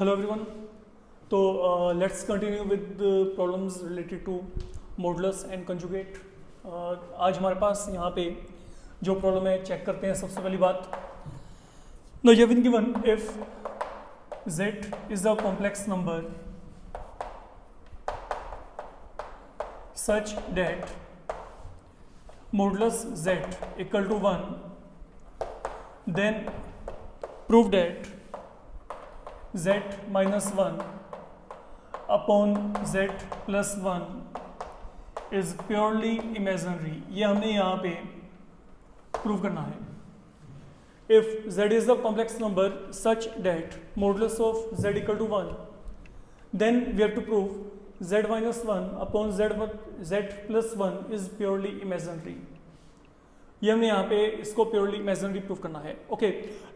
Hello everyone. तो let's continue with problems related to modulus and conjugate. आज हमारे पास यहाँ पे जो प्रॉब्लम है चेक करते हैं। सबसे पहली बात, no you been given if z is a complex number such that modulus z equal to 1, then prove that z minus 1 upon z plus 1 is purely imaginary। ये हमने यहाँ पे प्रूव करना है। If z is a complex number such that modulus of z equal to 1, then we have to prove z minus 1 upon z plus 1 is purely imaginary। ये हमने यहाँ पे इसको प्योरली इमेजिनरी प्रूफ करना है। Okay,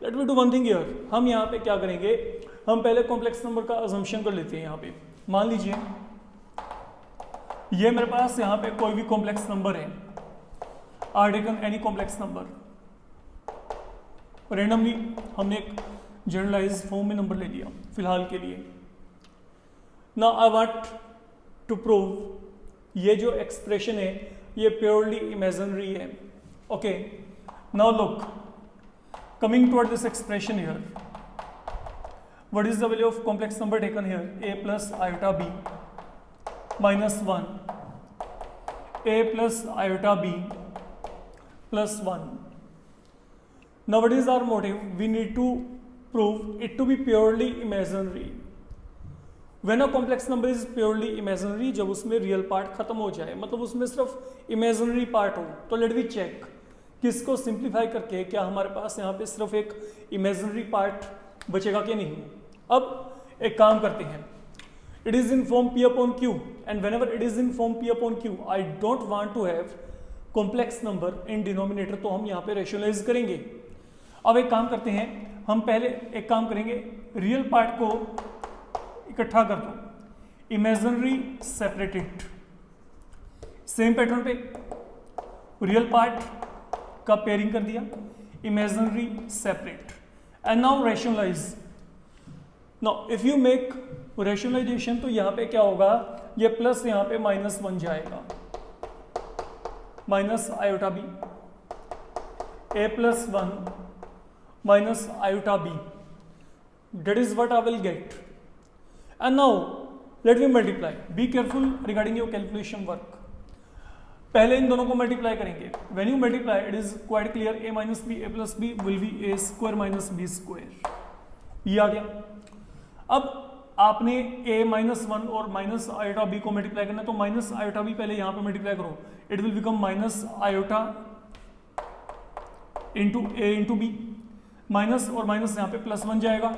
let me do one thing here. हम यहाँ पे क्या करेंगे, हम पहले कॉम्प्लेक्स नंबर का अजम्पशन कर लेते हैं। यहाँ पे मान लीजिए ये मेरे पास यहाँ पे कोई भी कॉम्प्लेक्स नंबर है, are taken any complex number, randomly हमने एक जनरलाइज फॉर्म में नंबर ले लिया फिलहाल के लिए। Now I want to prove ये जो एक्सप्रेशन है ये प्योरली इमेजिनरी है। Okay, now look, coming toward this expression here, what is the value of complex number taken here? A plus iota b minus 1, a plus iota b plus 1. Now what is our motive? We need to prove it to be purely imaginary. When a complex number is purely imaginary, जब उसमें real part खत्म हो जाए, मतलब उसमें सिर्फ imaginary part हो, तो लेट वी चेक किसको सिंप्लीफाई करके क्या हमारे पास यहाँ पे सिर्फ एक इमेजिनरी पार्ट बचेगा कि नहीं। अब एक काम करते हैं, it is in form p upon q and whenever it is in form p upon q I don't want to have complex number in denominator, तो हम यहाँ पे रेशनलाइज करेंगे। अब एक काम करते हैं, हम पहले एक काम करेंगे, रियल पार्ट को इकट्ठा कर दो, इमेजिनरी सेपरेटेड। सेम पैटर्न पे रियल पार्ट का पेयरिंग कर दिया, imaginary separate, and now rationalize. Now if you make rationalization तो यहाँ पे क्या होगा, ये प्लस यहाँ पे माइनस बन जाएगा, minus iota b, a plus 1 minus iota b, that is what I will get. And now let me multiply. Be careful regarding your calculation work. पहले इन दोनों को मल्टीप्लाई करेंगे। When you multiply, it is quite clear. A minus b, a plus b will be a square minus b square. ये आ गया। अब आपने a minus 1 और माइनस आयोटा b को मल्टीप्लाई करना है, तो माइनस आयोटा b पहले यहाँ पे मल्टीप्लाई करो। It will become minus iota into a into b, minus और माइनस यहाँ पे प्लस बन जाएगा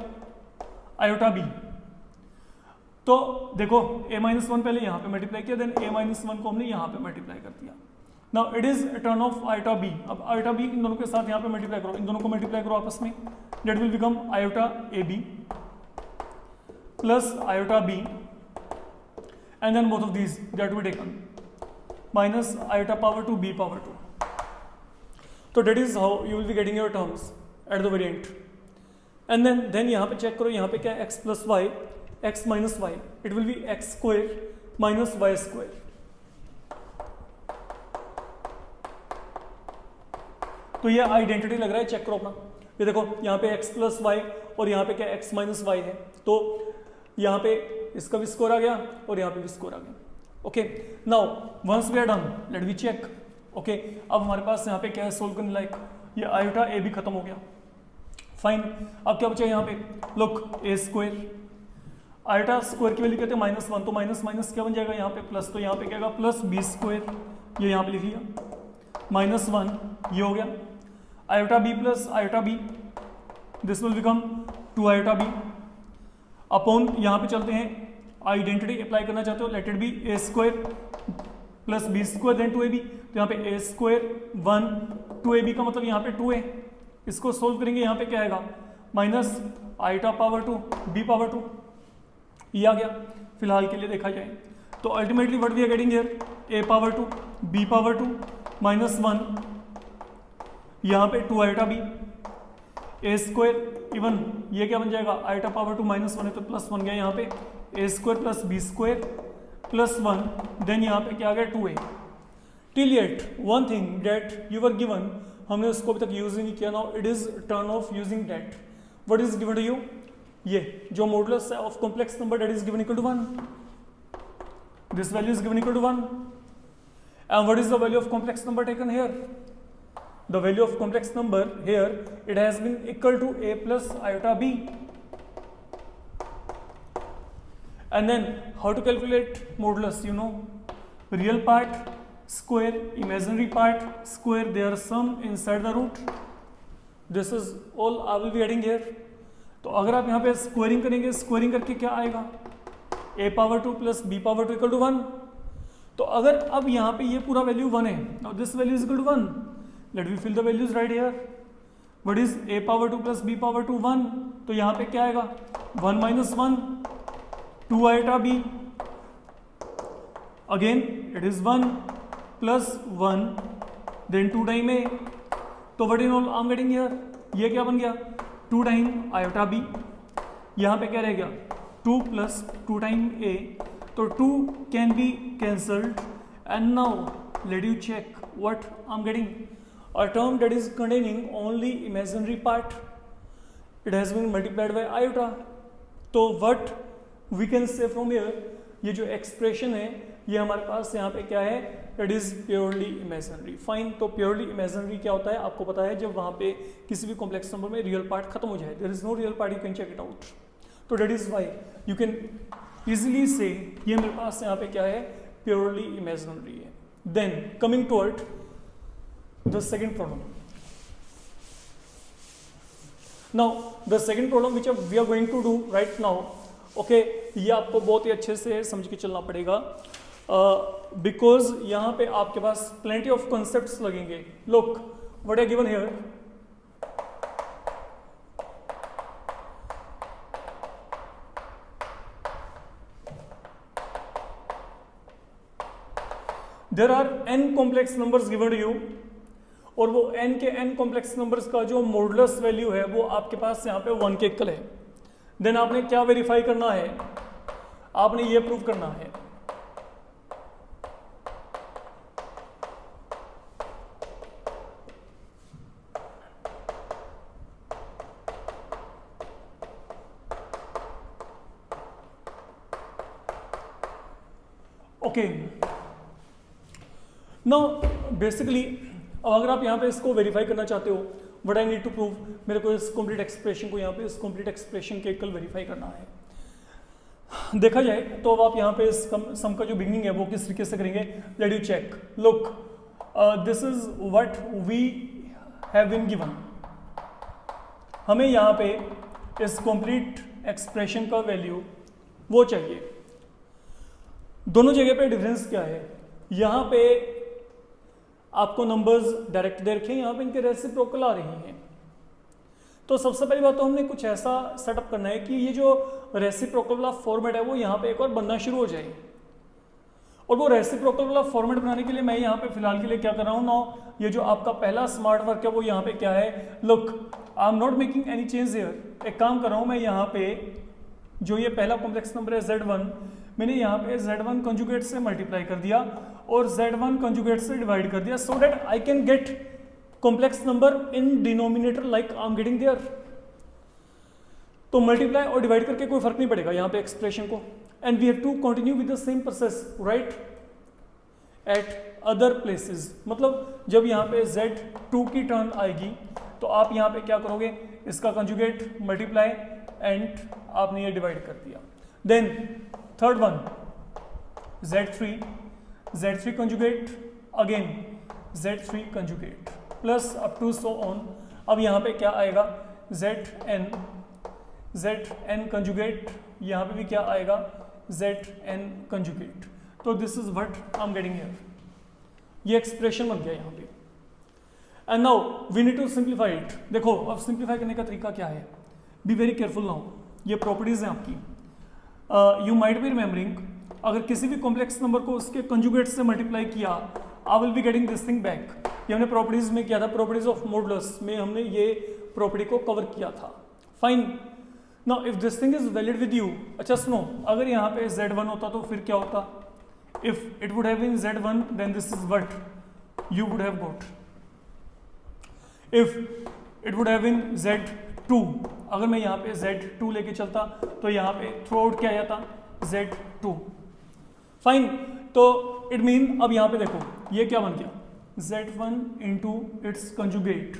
आयोटा b। तो देखो a माइनस 1 पहले यहाँ पे मल्टीप्लाई किया, देन a माइनस 1 को हमने यहाँ पे मल्टीप्लाई कर दिया। Now it is turn of iota b। अब आयोटा b इन दोनों के साथ यहाँ पे मल्टीप्लाई करो, इन दोनों को मल्टीप्लाई करो आपस में, that will become iota ab plus iota b and then both of these that will taken minus iota power 2 b power 2। तो that is how you will be getting your terms at the very end. And then यहाँ पे check करो, यहाँ पे क्या x plus y, x minus y, it will be x square minus y square। तो ये identity लग रहा है, चेक करो अपना। ये देखो यहाँ पे x प्लस वाई और यहाँ पे क्या x माइनस वाई है, तो यहाँ पे इसका भी स्कोर आ गया और यहाँ पे भी स्कोर आ गया। Okay, now once we are done let we check. Okay, अब हमारे पास यहाँ पे क्या है सोल्व करने लायक, ये आयोटा a भी खत्म हो गया। फाइन, अब क्या बचा यहाँ पे, look a square, iota square की वैल्यू कहते हैं माइनस 1, तो माइनस माइनस क्या बन जाएगा यहाँ पे प्लस, तो यहाँ पे क्या होगा प्लस बी स्क्वायर, ये यहाँ पे लिख लिया, माइनस 1 ये हो गया, iota b plus iota b, this will become 2 iota b upon, यहाँ पे चलते हैं आइडेंटिटी अप्लाई करना चाहते हो, let it be a square plus b square then 2ab, तो यहाँ पे ए स्क्वायर 1 2ab का मतलब यहाँ पे 2a, इसको सोल्व करेंगे, यहाँ पे क्या आएगा minus iota power 2 b power 2, ये आ गया फिलहाल के लिए देखा जाए। तो ultimately what we are getting here, a power 2 b power 2 minus 1, यहाँ पे 2 iota b, a square even ये क्या बन जाएगा, आइटा पावर टू -1 है तो +1 गया यहाँ पे, a square plus b square plus 1, then यहाँ पे क्या आ गया 2a। Till yet one thing that you were given, हमने उसको अभी तक यूज ही नहीं किया, now it is turn of using that. What is given to you, ये जो मॉडुलस है of complex number that is given equal to 1, this value is given equal to 1, and what is the value of complex number taken here, the value of complex number here it has been equal to a plus iota b, and then how to calculate modulus, you know, real part square, imaginary part square, their sum inside the root, this is all I will be adding here। तो अगर आप यहाँ पे squaring करेंगे, squaring करके क्या आएगा, a power 2 plus b power 2 equal to 1। तो अगर अब यहाँ पे ये पूरा वैल्यू 1 है, now this value is equal to 1, let me fill the values right here, what is a power 2 plus b power 2 1, तो यहाँ पे क्या आएगा 1 minus 1 2 iota b, again it is 1 plus 1 then 2 time a, तो what in all I'm getting here, ये क्या बन गया 2 टाइम iota b, यहाँ पे क्या रह गया 2 plus 2 टाइम a, तो 2 can be cancelled, and now let you check what I'm getting, a term that is containing only imaginary part, it has been multiplied by iota। तो what we can say from here, ये जो expression है ये हमारे पास यहाँ पे क्या है, it is purely imaginary, fine। तो purely imaginary क्या होता है आपको पता है, जब वहाँ पे किसी भी कॉम्प्लेक्स नंबर में रियल पार्ट खत्म हो जाए, there is no real part, you can check it out। तो that is why you can easily say ये मेरे पास यहाँ पे क्या है, purely imaginary है। Then coming toward the second problem, now the second problem which we are going to do right now, okay, ये आपको बहुत ही अच्छे से समझ के चलना पड़ेगा, because यहाँ पे आपके पास plenty of concepts लगेंगे। Look what I given here, there are n complex numbers given to you, और वो n के n कॉम्प्लेक्स नंबर्स का जो मॉडुलस वैल्यू है वो आपके पास यहाँ पे 1 के इक्वल है। देन आपने क्या वेरीफाई करना है, आपने ये प्रूव करना है ओके। नाउ बेसिकली अब अगर आप यहाँ पे इसको वेरीफाई करना चाहते हो, what I need to prove, मेरे को इस कंप्लीट एक्सप्रेशन को यहाँ पे इस कंप्लीट एक्सप्रेशन के इक्वल वेरीफाई करना है। देखा जाए तो अब आप यहाँ पे इस सम का जो बिगनिंग है वो किस तरीके से करेंगे, let you check. Look this is what we have been given, हमें यहाँ पे इस कंप्लीट एक्सप्रेशन का वैल्यू वो चाहिए। दोनों जगह पे डिफरेंस क्या है, यहाँ पे आपको नंबर्स डायरेक्ट दे रखे हैं, यहाँ पे इनके रेसिप्रोकल आ रही हैं। तो सबसे पहली बात तो हमने कुछ ऐसा सेटअप करना है कि ये जो रेसिप्रोकल वाला फॉर्मेट है वो यहाँ पे एक और बनना शुरू हो जाए। और वो रेसिप्रोकल वाला फॉर्मेट बनाने के लिए मैं यहाँ पे फिलहाल के लिए क्या कर रहा हूँ ना, ये जो आपका पहला स्मार्ट वर्क है वो यहाँ पे क्या है, look I am not making any change here. एक काम कर रहा हूँ मैं, यहाँ पे जो ये पहला कॉम्प्लेक्स नंबर है Z1, मैंने यहाँ पे Z1 कंजुगेट से मल्टीप्लाई कर दिया और Z1 कंजुगेट से डिवाइड कर दिया, so that I can get complex number in denominator like I am getting there. तो मल्टीप्लाई और डिवाइड करके कोई फर्क नहीं पड़ेगा यहाँ पे एक्सप्रेशन को, and we have to continue with the same process right at other places. मतलब जब यहाँ पे Z2 की टर्न आएगी तो आप यहाँ पे क्या करोगे, इसका कंजुगेट मल्टीप्लाई एंड आपने ये डिवाइड कर दिया। Then third one Z3 conjugate again Z3 conjugate plus up to so on. अब यहाँ पे क्या आएगा, Zn कंजुगेट, यहाँ पे भी क्या आएगा Zn कंजुगेट। तो this is what I am getting here, ये एक्सप्रेशन बन गया यहाँ पे। And now we need to simplify it. देखो अब सिंप्लीफाई करने का तरीका क्या है, बी वेरी केयरफुल नाउ। ये प्रॉपर्टीज हैं आपकी, यू माइट बी रिमेम्बरिंग, अगर किसी भी कॉम्प्लेक्स नंबर को उसके कंजुगेट से मल्टीप्लाई किया, I will be getting this thing back. ये हमने प्रॉपर्टीज में किया था, प्रॉपर्टीज ऑफ मॉडुलस में हमने ये प्रॉपर्टी को कवर किया था। Fine, now if this thing is valid with you, अच्छा सुनो, अगर यहाँ पे z1 होता तो फिर क्या होता, if it would have been z1 then this is what you would have got. If it would have been z2, अगर मैं यहाँ पे z2 लेके चलता तो यहाँ पे थ्रू आउट क्या आया था z2। फाइन, तो इट मीन अब यहाँ पे देखो ये क्या बन गया, z1 into its conjugate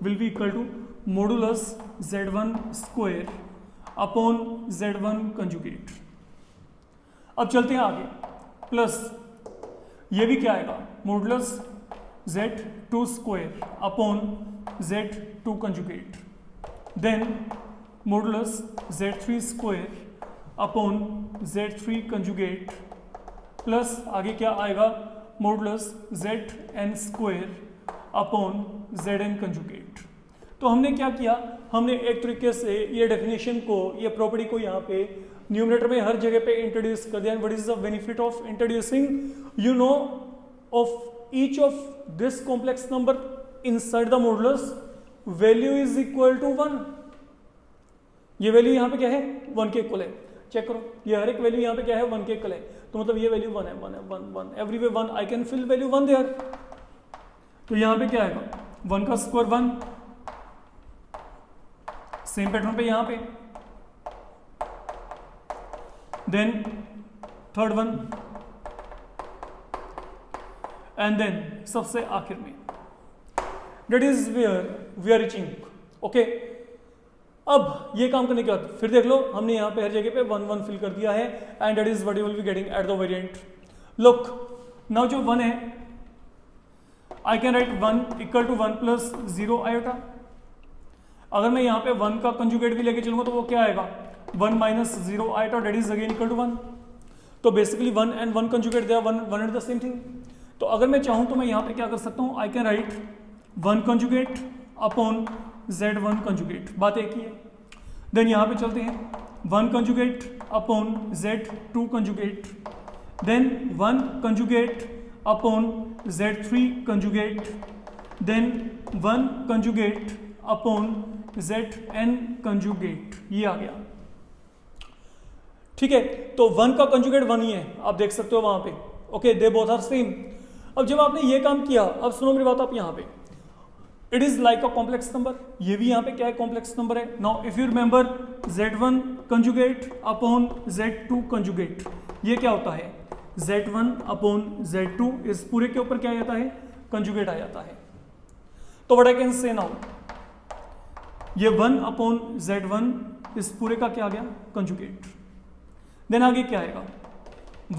will be equal to modulus z1 square upon z1 conjugate. अब चलते हैं आगे, प्लस ये भी क्या आएगा, modulus z2 square upon z2 conjugate, then modulus z3 square upon z3 conjugate, plus आगे क्या आएगा, modulus zn square upon zn conjugate. तो हमने क्या किया, हमने एक तरीके से ये डेफिनेशन को, ये प्रॉपर्टी को यहाँ पे न्यूमरेटर में हर जगह पे इंट्रोड्यूस कर दिया। What is the benefit of introducing, you know of each of this complex number inside the modulus value is equal to 1। ये वैल्यू यहाँ पे क्या है, 1 के इक्वल है। चेक करो, ये हर एक वैल्यू यहाँ पे क्या है, 1 के इक्वल है। तो मतलब ये वैल्यू 1 है, 1 है, 1 1 everyway 1, I can fill value 1 there. तो यहाँ पे क्या आएगा, 1 का स्क्वायर 1, सेम पैटर्न पे यहाँ पे, then third one, and then सबसे आखिर में, that is where we are reaching. Okay, अब ये काम करने के बाद फिर देख लो, हमने यहाँ पे हर जगह पे 1 1 फिल कर दिया है, and that is what you will be getting at the variant. Look now जो 1 है, I can write 1 equal to 1 plus 0 iota. अगर मैं यहाँ पे 1 का कंजुगेट भी लेके चलूंगा तो वो क्या आएगा, 1 minus 0 iota, that is again equal to 1। तो basically 1 and 1 conjugate they are one and the same thing. तो अगर मैं चाहूँ तो मैं यहाँ पे क्या कर सकता हूँ, आई can write 1 conjugate upon z1 conjugate, बात एक ही है। देन यहाँ पे चलते हैं, 1 conjugate upon z2 conjugate, then 1 conjugate upon z3 conjugate, then 1 conjugate upon zn conjugate. ये आ गया, ठीक है। तो 1 का कंजुगेट 1 ही है, आप देख सकते हो वहां पे। Okay, they both are same. अब जब आपने ये काम किया, अब सुनो मेरी बात, आप यहाँ पे it is like a complex number, ये भी यहाँ पे क्या है, कॉम्प्लेक्स नंबर है। Now if you remember z1 conjugate upon z2 conjugate, ये क्या होता है, z1 अपॉन z2, इस पूरे के ऊपर क्या आ जाता है, कंजुगेट आ जाता है। तो what I can say now, ये 1 अपॉन z1 इस पूरे का क्या आ गया, कंजुगेट। देन आगे क्या आएगा,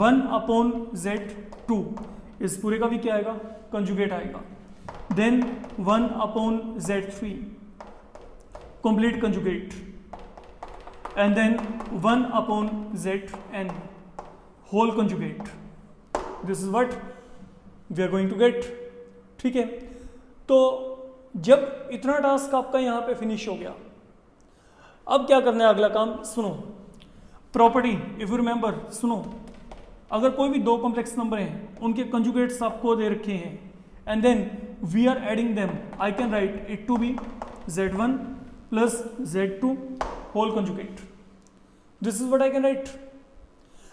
1 अपॉन z2 इस पूरे का भी क्या आएगा, कंजुगेट आएगा। Then 1 upon z3 complete conjugate, and then 1 upon zn whole conjugate. This is what we are going to get, ठीक है। तो जब इतना टास्क आपका यहाँ पे फिनिश हो गया, अब क्या करना है अगला काम, सुनो प्रॉपर्टी, इफ यू रिमेंबर, सुनो, अगर कोई भी दो कॉम्प्लेक्स नंबर हैं, उनके कंजुगेट्स आपको दे रखे हैं, and then we are adding them, I can write it to be z1 plus z2 whole conjugate. This is what I can write.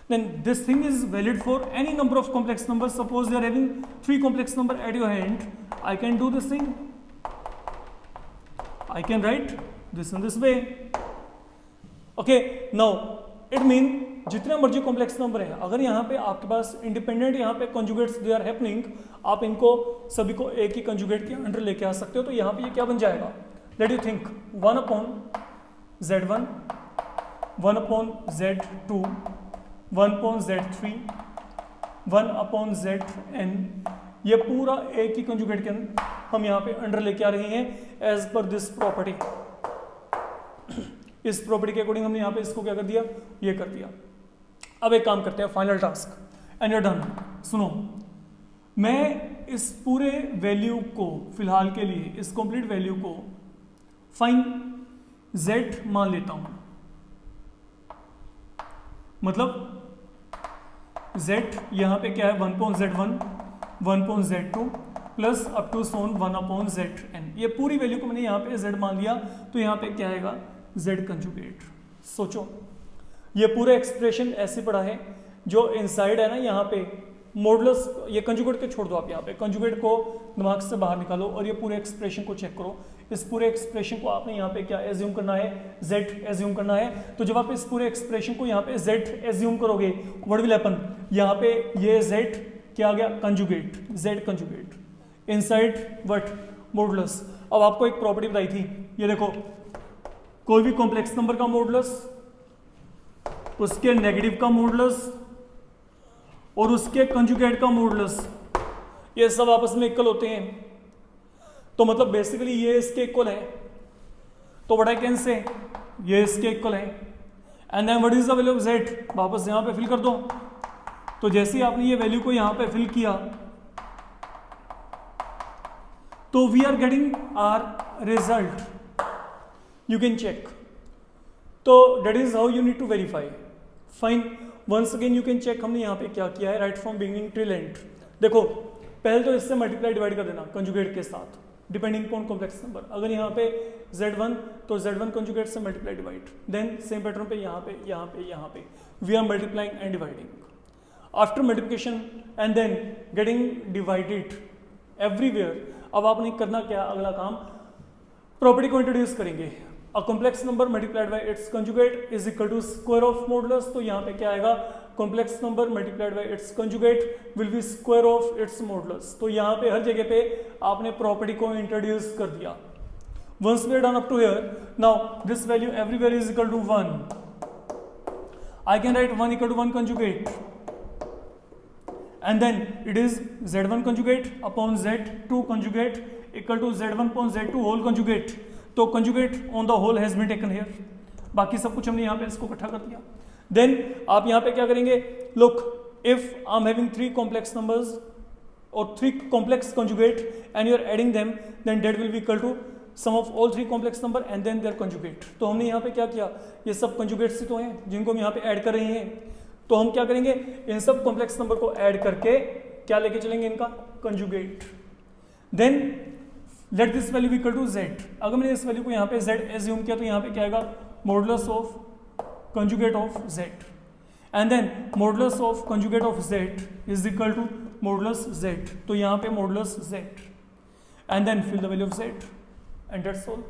Then this thing is valid for any number of complex numbers. Suppose you are having 3 complex number at your hand, I can do this thing. I can write this in this way. Okay, now it mean जितने मर्जी complex number है, अगर यहाँ पे आपके पास independent यहाँ पे conjugates they are happening, आप इनको सभी को एक ही कंजुगेट के अंडर लेके आ सकते हो। तो यहाँ पे ये क्या बन जाएगा, let you think, 1 upon z1, 1 upon z2, 1 upon z3, 1 upon zn, ये पूरा एक ही कंजुगेट के अंदर हम यहाँ पे अंडर लेके आ रहे हैं एज पर दिस प्रॉपर्टी। इस प्रॉपर्टी के अकॉर्डिंग हमने यहाँ पे इसको क्या कर दिया, ये कर दिया। अब एक काम करते हैं, final task, and you are done. सुनो, मैं इस पूरे वैल्यू को फिलहाल के लिए, इस कंप्लीट वैल्यू को फाइन z मान लेता हूं। मतलब z यहां पे क्या है, 1 upon z1, 1 upon z2, plus up to so on 1/zn। ये पूरी वैल्यू को मैंने यहाँ पे z मान लिया, तो यहाँ पे क्या आएगा z कंजुगेट। सोचो ये पूरा एक्सप्रेशन ऐसे पड़ा है, जो इनसाइड है ना यहाँ पे मॉडुलस, ये कंजुगेट के छोड़ दो आप, यहाँ पे कंजुगेट को दिमाग से बाहर निकालो और ये पूरे एक्सप्रेशन को चेक करो। इस पूरे एक्सप्रेशन को आपने यहाँ पे क्या एज्यूम करना है, z एज्यूम करना है। तो जब आप इस पूरे एक्सप्रेशन को यहाँ पे z एज्यूम करोगे, व्हाट विल हैपन, यहाँ पे ये z क्या आ गया conjugate, z conjugate inside what modulus. अब आपको एक प्रॉपर्टी बताई थी, ये देखो कोई भी कॉम्प्लेक्स नंबर का मॉडुलस, उसके नेगेटिव का मॉडुलस और उसके कंजुगेट का मॉडुलस, ये सब आपस में इक्वल होते हैं। तो मतलब बेसिकली ये इसके इक्वल है, तो व्हाट आई कैन से ये इसके इक्वल है। And then what is the value of z, वापस यहां पे फिल कर दो। तो जैसे ही आपने ये वैल्यू को यहां पे फिल किया, तो we are getting our result, you can check. तो that is how you need to verify. Fine, once again you can check हमने यहाँ पे क्या किया है, right from beginning till end. देखो पहले तो इससे मल्टीप्लाई डिवाइड कर देना कंजुगेट के साथ, डिपेंडिंग अपॉन कॉम्प्लेक्स नंबर। अगर यहाँ पे z1 तो z1 कंजुगेट से multiply divide, then same pattern पे यहाँ पे यहाँ पे यहाँ पे we are multiplying and dividing. After multiplication and then getting divided everywhere, अब आपने करना क्या, अगला काम प्रॉपर्टी को इंट्रोड्यूस करेंगे। A complex number multiplied by its conjugate is equal to square of modulus. तो यहाँ पे क्या आएगा, complex number multiplied by its conjugate will be square of its modulus. तो यहाँ पे हर जगह पे आपने प्रॉपर्टी को इंट्रोड्यूस कर दिया। Once we are done up to here, now this value everywhere is equal to 1। I can write 1 equal to 1 conjugate and then it is z1 conjugate upon z2 conjugate equal to z1 upon z2 whole conjugate। तो conjugate on the whole has been taken here। बाकी सब कुछ हमने यहाँ पे इसको इकट्ठा कर दिया। देन आप यहाँ पे क्या करेंगे, look if I am having 3 complex numbers और 3 complex conjugate and you are adding them, then that will be equal to sum of all 3 complex number and then their conjugate। तो हमने यहाँ पे क्या किया, ये सब conjugates ही तो हैं जिनको हम यहाँ पे ऐड कर रहे हैं। तो हम क्या करेंगे, इन सब कॉम्प्लेक्स नंबर को ऐड करके क्या लेके चलेंगे, इनका conjugate. Then let this value equal to z। अगर मैंने इस वैल्यू को यहाँ पे z एज्यूम किया, तो यहाँ पे क्या आएगा, modulus of conjugate of z। And then modulus of conjugate of z is equal to modulus z। तो यहाँ पे modulus z and then fill the value of z and that's all.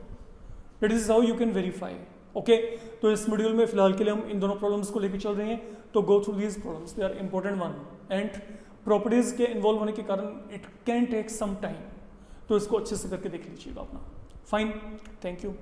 That is how you can verify. Okay, तो इस module में फिलहाल के लिए हम इन दोनों प्रॉब्लम्स को लेकर चल रहे हैं। तो go through these problems, they are important one and properties के इन्वॉल्व होने के कारण it can take some time. तो इसको अच्छे से करके देख लीजिएगा अपना। Fine, thank you.